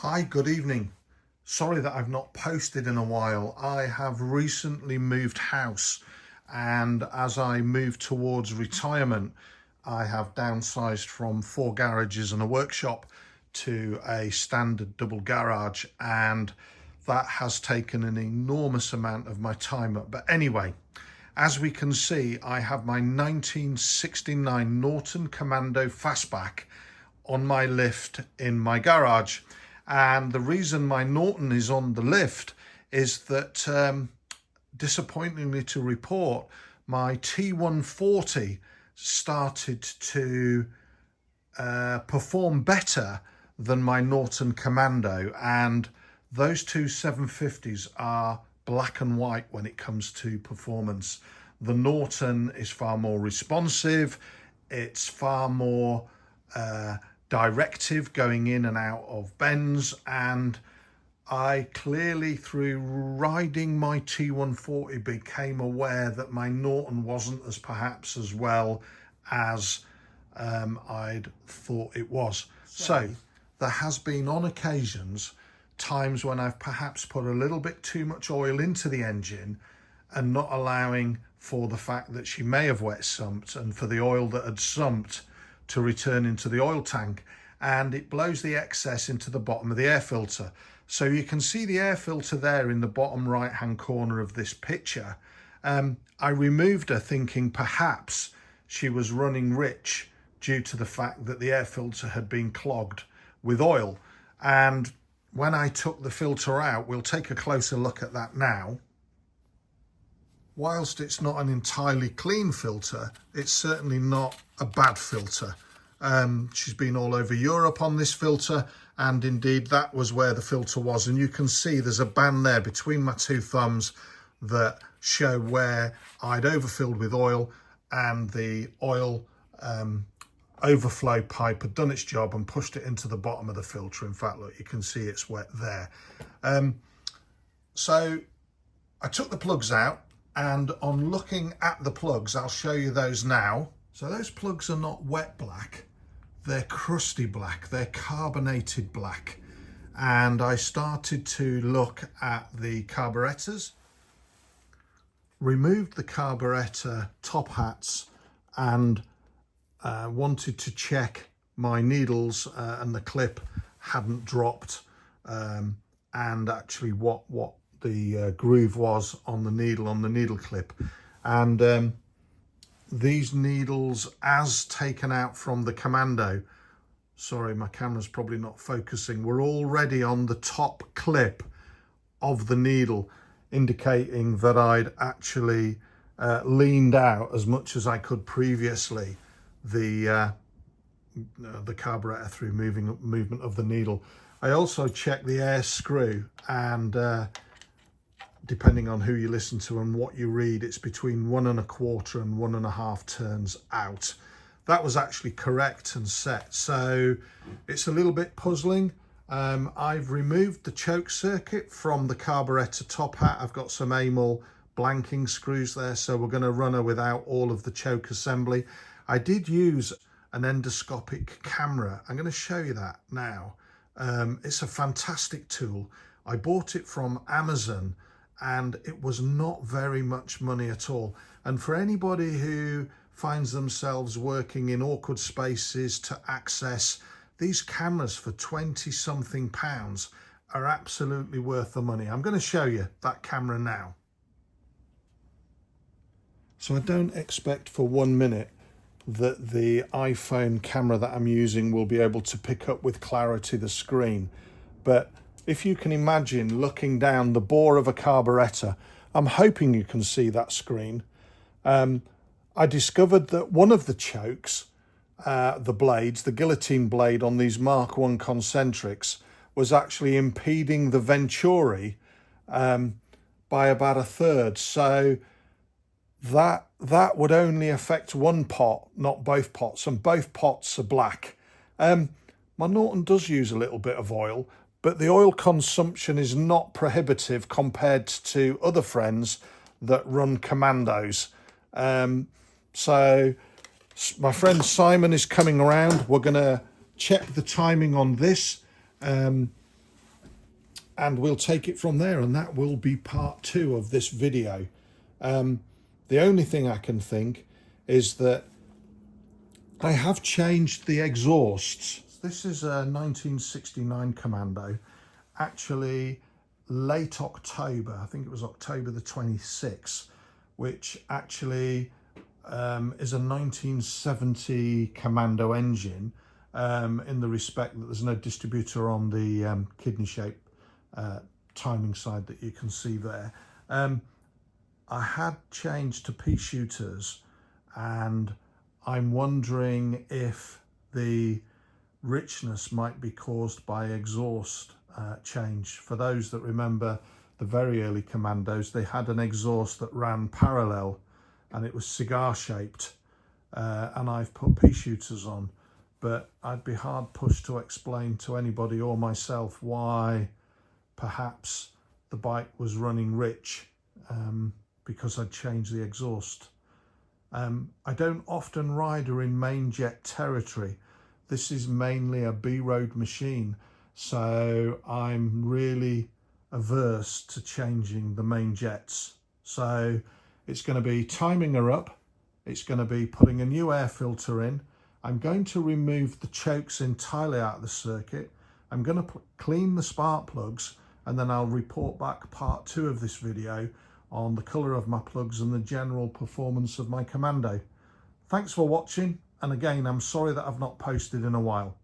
Hi, good evening. Sorry that I've not posted in a while. I have recently moved house, and as I move towards retirement, I have downsized from 4 garages and a workshop to a standard double garage, and that has taken an enormous amount of my time up. But anyway, as we can see, I have my 1969 Norton Commando fastback on my lift in my garage. And the reason my Norton is on the lift is that, disappointingly to report, my T140 started to perform better than my Norton Commando, and those two 750s are black and white when it comes to performance. The Norton is far more responsive, it's far more directive going in and out of bends, and I clearly, through riding my T140, became aware that my Norton wasn't as perhaps as well as I'd thought it was. So there has been on occasions times when I've perhaps put a little bit too much oil into the engine and not allowing for the fact that she may have wet sumped and for the oil that had sumped to return into the oil tank, and it blows the excess into the bottom of the air filter. So you can see the air filter there in the bottom right hand corner of this picture. I removed her thinking perhaps she was running rich due to the fact that the air filter had been clogged with oil. And when I took the filter out, we'll take a closer look at that now. Whilst it's not an entirely clean filter, it's certainly not a bad filter. She's been all over Europe on this filter, and indeed that was where the filter was. And you can see there's a band there between my two thumbs that show where I'd overfilled with oil, and the oil overflow pipe had done its job and pushed it into the bottom of the filter. In fact, look, you can see it's wet there. So I took the plugs out, and on looking at the plugs, I'll show you those now. So those plugs are not wet black, they're crusty black, they're carbonated black. And I started to look at the carburetors, removed the carburetor top hats, and wanted to check my needles and the clip hadn't dropped, and actually what the groove was on the needle clip. And these needles, as taken out from the Commando, sorry, my camera's probably not focusing, were already on the top clip of the needle, indicating that I'd actually leaned out as much as I could previously the carburetor through movement of the needle. I also checked the air screw, and depending on who you listen to and what you read, it's between 1 1/4 and 1 1/2 turns out. That was actually correct and set, so it's a little bit puzzling. I've removed the choke circuit from the carburetor top hat. I've got some Amel blanking screws there, so we're going to run her without all of the choke assembly. I did use an endoscopic camera. I'm going to show you that now. It's a fantastic tool. I bought it from Amazon, and it was not very much money at all. And for anybody who finds themselves working in awkward spaces to access these cameras for 20 something pounds are absolutely worth the money. I'm going to show you that camera now. So I don't expect for 1 minute that the iPhone camera that I'm using will be able to pick up with clarity the screen, but if you can imagine looking down the bore of a carburetor, I'm hoping you can see that screen. I discovered that one of the chokes, the blades, the guillotine blade on these Mark I concentrics, was actually impeding the venturi by about 1/3. So that would only affect one pot, not both pots, and both pots are black. My Norton does use a little bit of oil, but the oil consumption is not prohibitive compared to other friends that run Commandos. So my friend Simon is coming around. We're going to check the timing on this. and we'll take it from there, and that will be part 2 of this video. The only thing I can think is that I have changed the exhausts. This is a 1969 Commando, actually late October, I think it was October the 26th, which actually is a 1970 Commando engine, in the respect that there's no distributor on the kidney shape timing side that you can see there. I had changed to pea shooters, and I'm wondering if the richness might be caused by exhaust change. For those that remember the very early Commandos, they had an exhaust that ran parallel and it was cigar shaped, and I've put pea shooters on, but I'd be hard pushed to explain to anybody or myself why perhaps the bike was running rich, because I'd changed the exhaust. I don't often ride her in main jet territory. This is mainly a B-road machine, so I'm really averse to changing the main jets. So it's going to be timing her up, it's going to be putting a new air filter in, I'm going to remove the chokes entirely out of the circuit, I'm going to clean the spark plugs, and then I'll report back part 2 of this video on the colour of my plugs and the general performance of my Commando. Thanks for watching, and again, I'm sorry that I've not posted in a while.